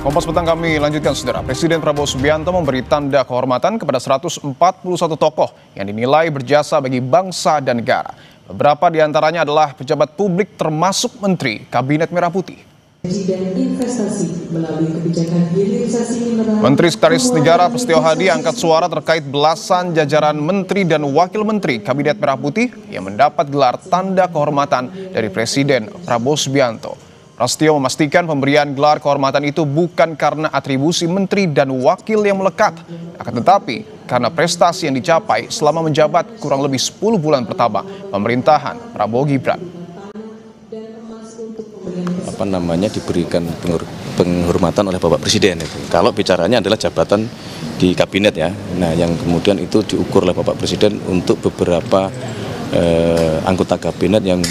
Kompas Petang kami lanjutkan, saudara. Presiden Prabowo Subianto memberi tanda kehormatan kepada 141 tokoh yang dinilai berjasa bagi bangsa dan negara. Beberapa di antaranya adalah pejabat publik termasuk Menteri Kabinet Merah Putih. Menteri Sekretaris Negara Prasetyo Hadi angkat suara terkait belasan jajaran menteri dan wakil menteri Kabinet Merah Putih yang mendapat gelar tanda kehormatan dari Presiden Prabowo Subianto. Prasetyo memastikan pemberian gelar kehormatan itu bukan karena atribusi menteri dan wakil yang melekat, akan tetapi karena prestasi yang dicapai selama menjabat kurang lebih 10 bulan pertama pemerintahan Prabowo Gibran. Diberikan penghormatan oleh Bapak Presiden itu. Kalau bicaranya adalah jabatan di kabinet ya. Nah, yang kemudian itu diukur oleh Bapak Presiden untuk beberapa anggota kabinet yang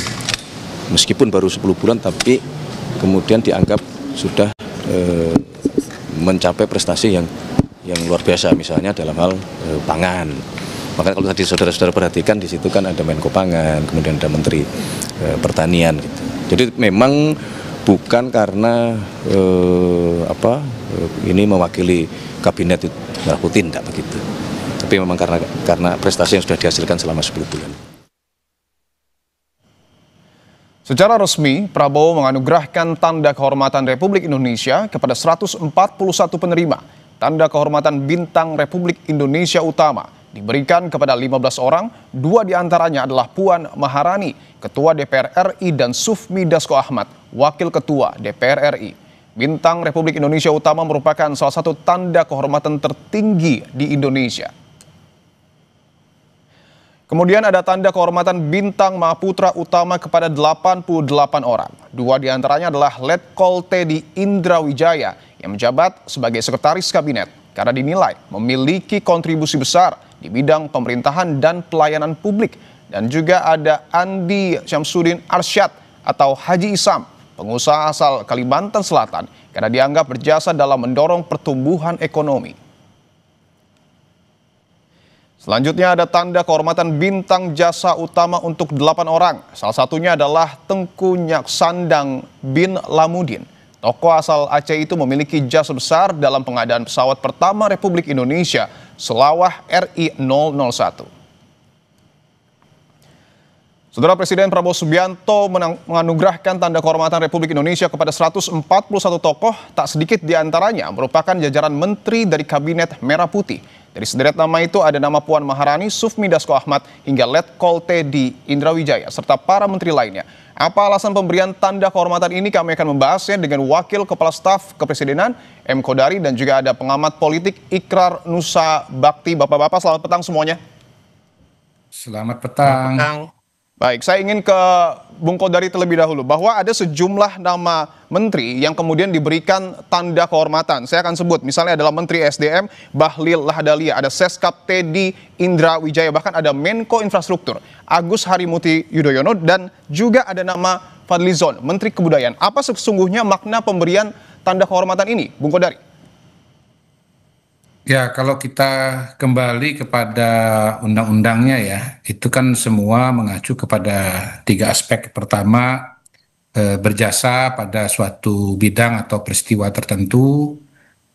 meskipun baru 10 bulan tapi kemudian dianggap sudah mencapai prestasi yang luar biasa, misalnya dalam hal pangan. Makanya kalau tadi saudara-saudara perhatikan di situ kan ada Menko Pangan, kemudian ada Menteri Pertanian gitu. Jadi memang bukan karena ini mewakili kabinet Merah Putih, tidak begitu. Tapi memang karena prestasi yang sudah dihasilkan selama 10 bulan. Secara resmi, Prabowo menganugerahkan tanda kehormatan Republik Indonesia kepada 141 penerima. Tanda kehormatan Bintang Republik Indonesia Utama diberikan kepada 15 orang, 2 diantaranya adalah Puan Maharani, Ketua DPR RI, dan Sufmi Dasko Ahmad, Wakil Ketua DPR RI. Bintang Republik Indonesia Utama merupakan salah satu tanda kehormatan tertinggi di Indonesia. Kemudian ada tanda kehormatan Bintang Mahaputra Utama kepada 88 orang. 2 diantaranya adalah Letkol Teddy Indra Wijaya yang menjabat sebagai Sekretaris Kabinet karena dinilai memiliki kontribusi besar di bidang pemerintahan dan pelayanan publik. Dan juga ada Andi Syamsuddin Arsyad atau Haji Isam, pengusaha asal Kalimantan Selatan, karena dianggap berjasa dalam mendorong pertumbuhan ekonomi. Selanjutnya ada tanda kehormatan Bintang Jasa Utama untuk 8 orang. Salah satunya adalah Tengku Nyaksandang bin Lamudin. Tokoh asal Aceh itu memiliki jasa besar dalam pengadaan pesawat pertama Republik Indonesia, Selawah RI-001. Saudara, Presiden Prabowo Subianto menganugerahkan tanda kehormatan Republik Indonesia kepada 141 tokoh, tak sedikit diantaranya merupakan jajaran menteri dari Kabinet Merah Putih. Dari sederet nama itu ada nama Puan Maharani, Sufmi Dasko Ahmad, hingga Letkol Teddy Indra Wijaya, serta para menteri lainnya. Apa alasan pemberian tanda kehormatan ini? Kami akan membahasnya dengan Wakil Kepala Staf Kepresidenan, M. Kodari, dan juga ada pengamat politik Ikrar Nusa Bakti. Bapak-bapak, selamat petang semuanya. Selamat petang. Baik, saya ingin ke Bung Kodari terlebih dahulu, bahwa ada sejumlah nama menteri yang kemudian diberikan tanda kehormatan. Saya akan sebut, misalnya adalah Menteri SDM Bahlil Lahadalia, ada Seskap Teddy Indra Wijaya, bahkan ada Menko Infrastruktur Agus Harimurti Yudhoyono, dan juga ada nama Fadlizon, Menteri Kebudayaan. Apa sesungguhnya makna pemberian tanda kehormatan ini, Bung Kodari? Ya, kalau kita kembali kepada undang-undangnya ya, itu kan semua mengacu kepada 3 aspek. Pertama, berjasa pada suatu bidang atau peristiwa tertentu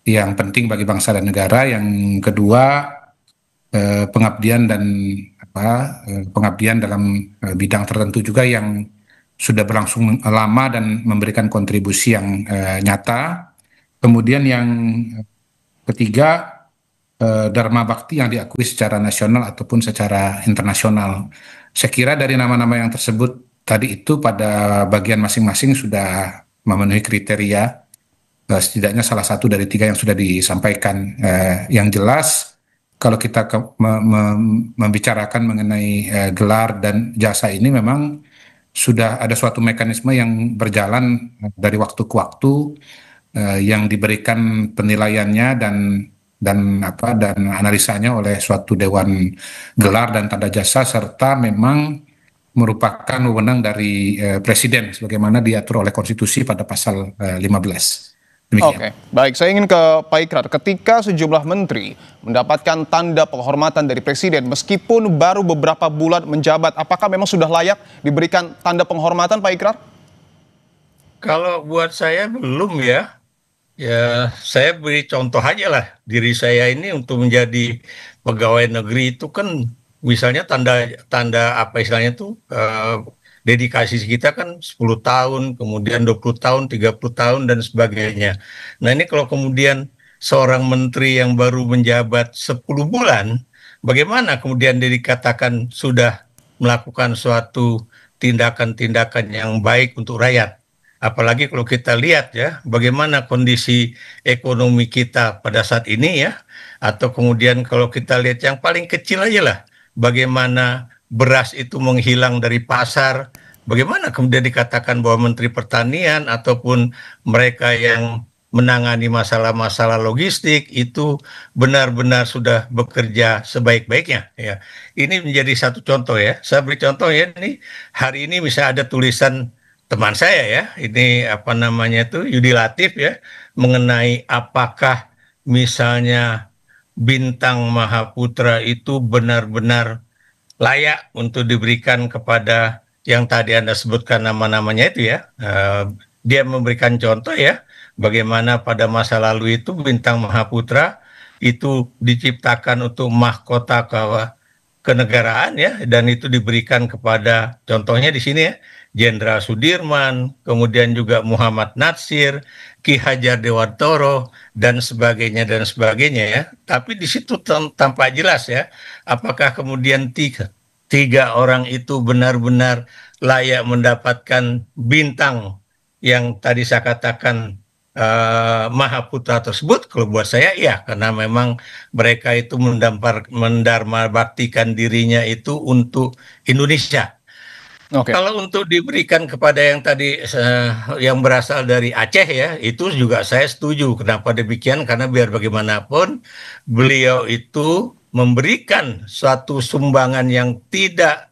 yang penting bagi bangsa dan negara. Yang kedua, pengabdian dalam bidang tertentu juga yang sudah berlangsung lama dan memberikan kontribusi yang nyata. Kemudian yang ketiga, Dharma Bakti yang diakui secara nasional ataupun secara internasional. Saya kira dari nama-nama yang tersebut tadi itu pada bagian masing-masing sudah memenuhi kriteria, setidaknya salah satu dari 3 yang sudah disampaikan. Yang jelas kalau kita membicarakan mengenai gelar dan jasa ini, memang sudah ada suatu mekanisme yang berjalan dari waktu ke waktu, yang diberikan penilaiannya dan analisanya oleh suatu dewan gelar dan tanda jasa, serta memang merupakan wewenang dari Presiden sebagaimana diatur oleh konstitusi pada pasal 15. Demikian. Oke, baik, saya ingin ke Pak Ikrar. Ketika sejumlah menteri mendapatkan tanda penghormatan dari Presiden meskipun baru beberapa bulan menjabat, apakah memang sudah layak diberikan tanda penghormatan, Pak Ikrar? Kalau buat saya belum ya. Ya, saya beri contoh aja lah. Diri saya ini untuk menjadi pegawai negeri itu kan misalnya tanda tanda apa istilahnya tuh dedikasi kita kan 10 tahun, kemudian 20 tahun, 30 tahun dan sebagainya. Nah, ini kalau kemudian seorang menteri yang baru menjabat 10 bulan, bagaimana kemudian dia dikatakan sudah melakukan suatu tindakan-tindakan yang baik untuk rakyat? Apalagi kalau kita lihat ya, bagaimana kondisi ekonomi kita pada saat ini ya, atau kemudian kalau kita lihat yang paling kecil aja lah, bagaimana beras itu menghilang dari pasar, bagaimana kemudian dikatakan bahwa Menteri Pertanian ataupun mereka yang menangani masalah-masalah logistik itu benar-benar sudah bekerja sebaik-baiknya ya. Ini menjadi satu contoh ya. Saya beri contoh ya, ini hari ini misalnya ada tulisan teman saya ya, ini apa namanya itu Yudi Latif ya, mengenai apakah misalnya bintang Mahaputra itu benar-benar layak untuk diberikan kepada yang tadi Anda sebutkan nama-namanya itu ya. Dia memberikan contoh ya, bagaimana pada masa lalu itu bintang Mahaputra itu diciptakan untuk mahkota kenegaraan ya, dan itu diberikan kepada contohnya di sini ya Jenderal Sudirman, kemudian juga Muhammad Natsir, Ki Hajar Dewantoro dan sebagainya ya. Tapi di situ tampak jelas ya, apakah kemudian tiga orang itu benar-benar layak mendapatkan bintang yang tadi saya katakan Mahaputra tersebut. Kalau buat saya iya, karena memang mereka itu mendharma baktikan dirinya itu untuk Indonesia. Oke. Kalau untuk diberikan kepada yang tadi yang berasal dari Aceh ya, itu juga saya setuju. Kenapa demikian? Karena biar bagaimanapun beliau itu memberikan suatu sumbangan yang tidak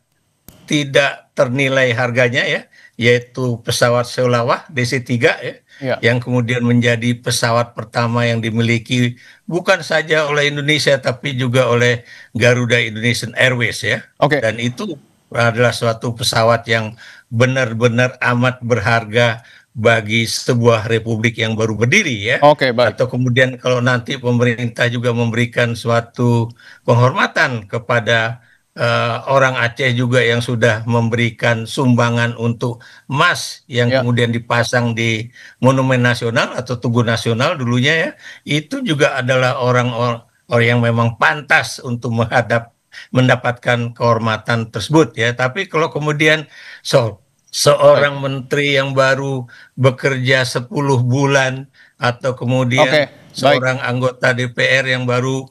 ternilai harganya ya, yaitu pesawat Seulawah DC-3 ya, Ya. yang kemudian menjadi pesawat pertama yang dimiliki bukan saja oleh Indonesia tapi juga oleh Garuda Indonesian Airways ya. Oke. Dan itu adalah suatu pesawat yang benar-benar amat berharga bagi sebuah republik yang baru berdiri ya. Oke, baik. Atau kemudian kalau nanti pemerintah juga memberikan suatu penghormatan kepada orang Aceh juga yang sudah memberikan sumbangan untuk emas yang Ya. kemudian dipasang di Monumen Nasional atau Tugu Nasional dulunya ya, itu juga adalah orang-orang yang memang pantas untuk mendapatkan kehormatan tersebut ya. Tapi kalau kemudian seorang menteri yang baru bekerja 10 bulan atau kemudian Oke, baik. seorang anggota DPR yang baru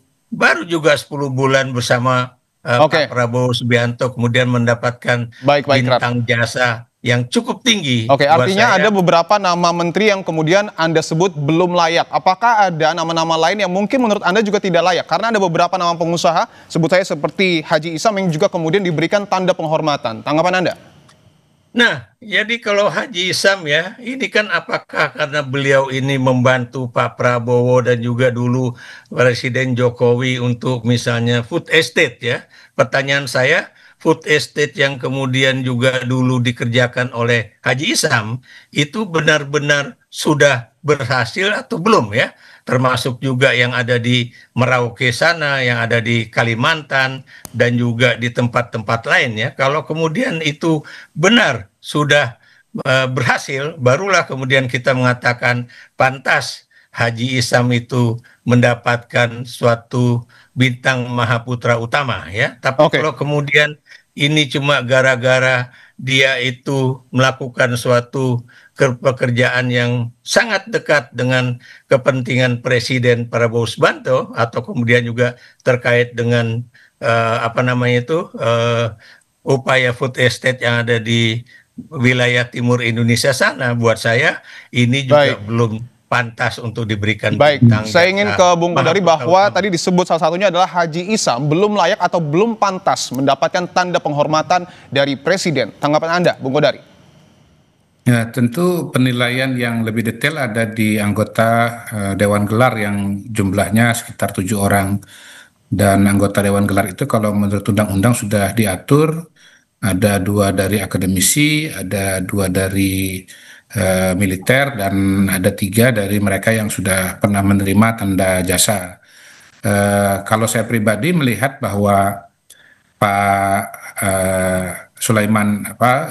juga 10 bulan bersama Oke. Pak Prabowo Subianto kemudian mendapatkan Baik, Rap. bintang jasa yang cukup tinggi. Oke, buat artinya saya. ada beberapa nama menteri yang kemudian Anda sebut belum layak. Apakah ada nama-nama lain yang mungkin menurut Anda juga tidak layak? Karena ada beberapa nama pengusaha, sebut saya seperti Haji Isam yang juga kemudian diberikan tanda penghormatan. Tanggapan Anda? Nah, jadi kalau Haji Isam ya, ini kan apakah karena beliau ini membantu Pak Prabowo dan juga dulu Presiden Jokowi untuk misalnya food estate ya. Pertanyaan saya, food estate yang kemudian juga dulu dikerjakan oleh Haji Isam, itu benar-benar sudah berhasil atau belum ya? Termasuk juga yang ada di Merauke sana, yang ada di Kalimantan, dan juga di tempat-tempat lain ya. Kalau kemudian itu benar sudah berhasil, barulah kemudian kita mengatakan pantas Haji Isam itu mendapatkan suatu bintang Mahaputra utama ya. Tapi Oke. kalau kemudian ini cuma gara-gara dia itu melakukan suatu pekerjaan yang sangat dekat dengan kepentingan Presiden Prabowo Subianto atau kemudian juga terkait dengan apa namanya itu upaya food estate yang ada di wilayah timur Indonesia sana, buat saya ini juga Baik. belum pantas untuk diberikan Baik, bintang saya ingin jasa ke Bung Kodari Mahaputra bahwa utama. tadi disebut salah satunya adalah Haji Isam belum layak atau belum pantas mendapatkan tanda penghormatan dari Presiden. Tanggapan Anda, Bung Kodari? Ya, tentu penilaian yang lebih detail ada di anggota Dewan Gelar yang jumlahnya sekitar 7 orang. Dan anggota Dewan Gelar itu kalau menurut undang-undang sudah diatur, ada 2 dari akademisi, ada 2 dari militer, dan ada 3 dari mereka yang sudah pernah menerima tanda jasa. Kalau saya pribadi melihat bahwa Pak Sulaiman, Pak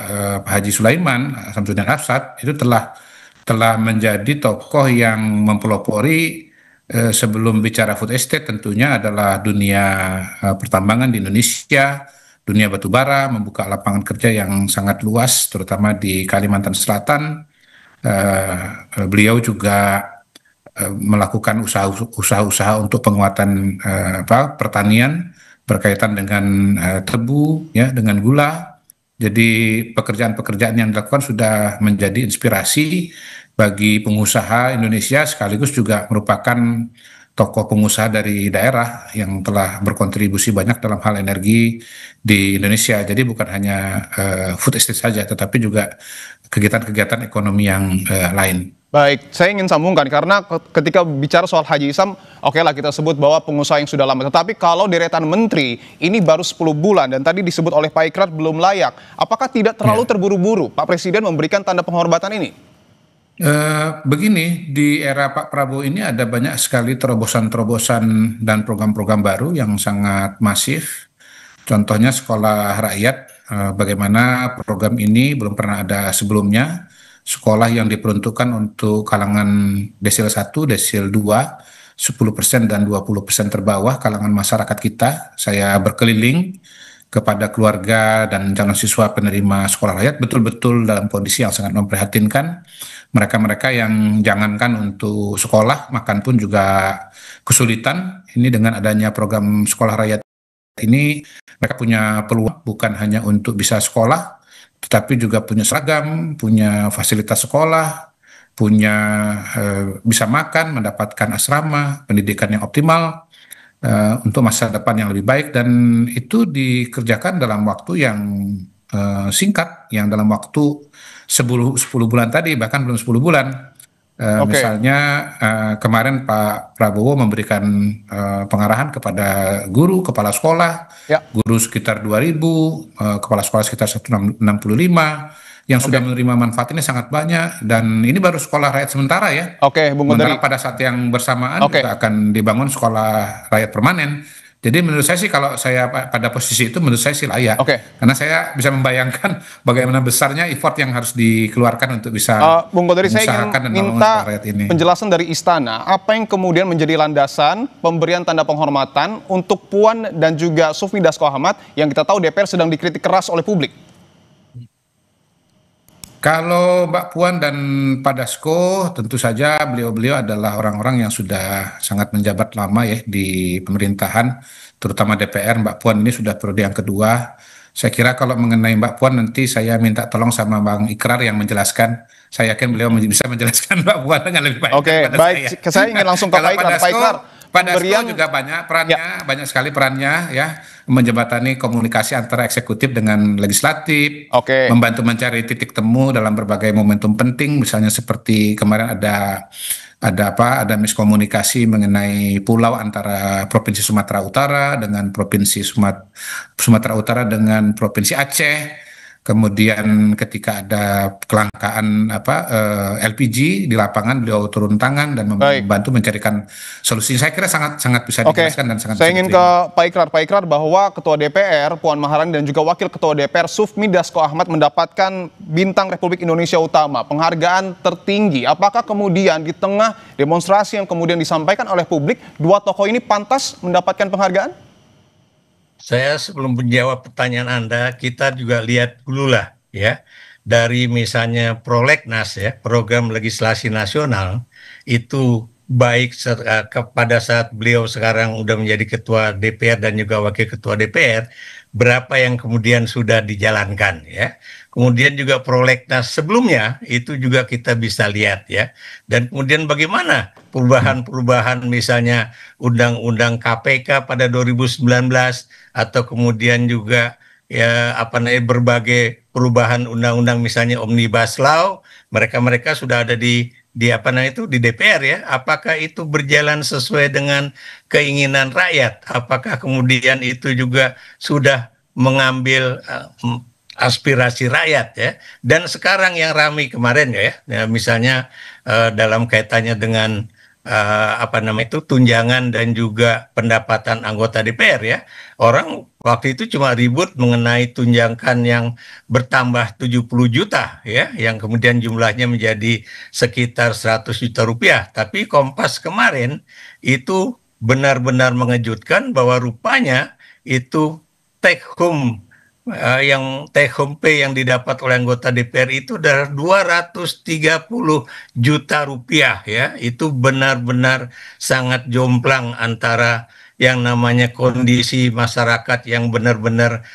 Haji Sulaiman Samsudin Arsad itu telah menjadi tokoh yang mempelopori, sebelum bicara food estate tentunya adalah dunia pertambangan di Indonesia, dunia batubara, membuka lapangan kerja yang sangat luas terutama di Kalimantan Selatan. Beliau juga melakukan usaha-usaha untuk penguatan pertanian berkaitan dengan tebu, ya, dengan gula. Jadi pekerjaan-pekerjaan yang dilakukan sudah menjadi inspirasi bagi pengusaha Indonesia, sekaligus juga merupakan tokoh pengusaha dari daerah yang telah berkontribusi banyak dalam hal energi di Indonesia. Jadi bukan hanya food estate saja, tetapi juga kegiatan-kegiatan ekonomi yang lain. Baik, saya ingin sambungkan karena ketika bicara soal Haji Isam, oke lah kita sebut bahwa pengusaha yang sudah lama. Tetapi kalau deretan menteri ini baru 10 bulan dan tadi disebut oleh Pak Ikrar belum layak, apakah tidak terlalu terburu-buru Pak Presiden memberikan tanda penghormatan ini? Begini, di era Pak Prabowo ini ada banyak sekali terobosan-terobosan dan program-program baru yang sangat masif. Contohnya sekolah rakyat, bagaimana program ini belum pernah ada sebelumnya. Sekolah yang diperuntukkan untuk kalangan desil 1, desil 2, 10% dan 20% terbawah kalangan masyarakat kita. Saya berkeliling kepada keluarga dan calon siswa penerima sekolah rakyat, betul-betul dalam kondisi yang sangat memprihatinkan. Mereka-mereka yang jangankan untuk sekolah, makan pun juga kesulitan. Ini dengan adanya program sekolah rakyat ini, mereka punya peluang bukan hanya untuk bisa sekolah, tetapi juga punya seragam, punya fasilitas sekolah, punya bisa makan, mendapatkan asrama, pendidikan yang optimal untuk masa depan yang lebih baik, dan itu dikerjakan dalam waktu yang singkat, yang dalam waktu 10 bulan tadi, bahkan belum 10 bulan. Misalnya kemarin Pak Prabowo memberikan pengarahan kepada guru, kepala sekolah, guru sekitar 2.000, kepala sekolah sekitar 165, yang sudah menerima manfaat ini sangat banyak, dan ini baru sekolah rakyat sementara ya. Bung Gondari. Pada saat yang bersamaan juga akan dibangun sekolah rakyat permanen. Jadi menurut saya sih, kalau saya pada posisi itu, menurut saya sih layak. Karena saya bisa membayangkan bagaimana besarnya effort yang harus dikeluarkan untuk bisa Bung Gondari, saya ingin minta penjelasan dari Istana. Apa yang kemudian menjadi landasan pemberian tanda penghormatan untuk Puan dan juga Sufmi Dasko Ahmad yang kita tahu DPR sedang dikritik keras oleh publik? Kalau Mbak Puan dan Pak Dasko, tentu saja beliau-beliau adalah orang-orang yang sudah sangat menjabat lama ya di pemerintahan, terutama DPR. Mbak Puan ini sudah periode yang kedua. Saya kira kalau mengenai Mbak Puan nanti saya minta tolong sama Bang Ikrar yang menjelaskan. Saya yakin beliau bisa menjelaskan Mbak Puan dengan lebih baik. Baik. Saya ingin langsung ke Pak Ikrar. Pak Dasko juga banyak perannya, banyak sekali perannya ya, menjembatani komunikasi antara eksekutif dengan legislatif, membantu mencari titik temu dalam berbagai momentum penting, misalnya seperti kemarin ada miskomunikasi mengenai pulau antara Provinsi Sumatera Utara dengan Provinsi Sumatera Utara dengan Provinsi Aceh. Kemudian ketika ada kelangkaan LPG di lapangan, beliau turun tangan dan membantu mencarikan solusi. Saya kira sangat bisa dijelaskan dan sangat. Saya ingin ke Pak Ikrar bahwa Ketua DPR Puan Maharani dan juga Wakil Ketua DPR Sufmi Dasko Ahmad mendapatkan Bintang Republik Indonesia Utama, penghargaan tertinggi. Apakah kemudian di tengah demonstrasi yang kemudian disampaikan oleh publik, dua tokoh ini pantas mendapatkan penghargaan? Saya sebelum menjawab pertanyaan Anda, kita juga lihat dulu lah ya, dari misalnya Prolegnas ya, Program Legislasi Nasional, itu baik pada saat beliau sekarang udah menjadi Ketua DPR dan juga Wakil Ketua DPR, berapa yang kemudian sudah dijalankan ya. Kemudian juga Prolegnas sebelumnya itu juga kita bisa lihat ya. Dan kemudian bagaimana perubahan-perubahan misalnya Undang-Undang KPK pada 2019, atau kemudian juga ya berbagai perubahan undang-undang misalnya Omnibus Law, mereka sudah ada di DPR ya. Apakah itu berjalan sesuai dengan keinginan rakyat? Apakah kemudian itu juga sudah mengambil aspirasi rakyat ya. Dan sekarang yang ramai kemarin ya misalnya dalam kaitannya dengan apa namanya itu tunjangan dan juga pendapatan anggota DPR ya. Orang waktu itu cuma ribut mengenai tunjangan yang bertambah 70 juta ya, yang kemudian jumlahnya menjadi sekitar 100 juta rupiah. Tapi Kompas kemarin itu benar-benar mengejutkan bahwa rupanya itu take home take home pay yang didapat oleh anggota DPR itu adalah 230 juta rupiah ya. Itu benar-benar sangat jomplang antara yang namanya kondisi masyarakat yang benar-benar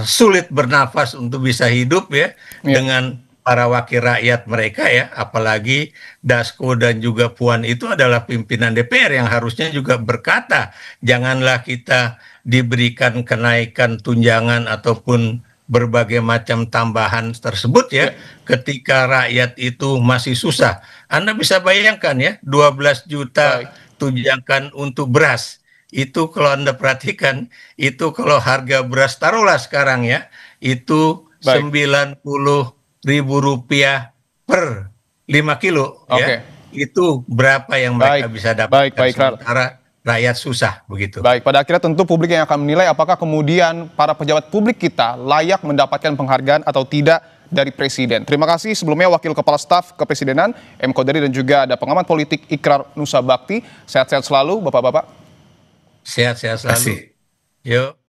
sulit bernafas untuk bisa hidup ya, dengan para wakil rakyat mereka ya, apalagi Dasko dan juga Puan itu adalah pimpinan DPR yang harusnya juga berkata, janganlah kita diberikan kenaikan tunjangan ataupun berbagai macam tambahan tersebut ya, ketika rakyat itu masih susah. Anda bisa bayangkan ya, 12 juta tunjangan untuk beras. Itu kalau Anda perhatikan, itu kalau harga beras taruhlah sekarang ya, itu 90.000 rupiah per 5 kilo ya. Itu berapa yang mereka bisa dapatkan sementara rakyat susah begitu. Baik, pada akhirnya tentu publik yang akan menilai apakah kemudian para pejabat publik kita layak mendapatkan penghargaan atau tidak dari Presiden. Terima kasih sebelumnya Wakil Kepala Staf Kepresidenan M. Kodari dan juga ada pengamat politik Ikrar Nusa Bakti. Sehat-sehat selalu Bapak-Bapak. Sehat-sehat selalu. Yuk.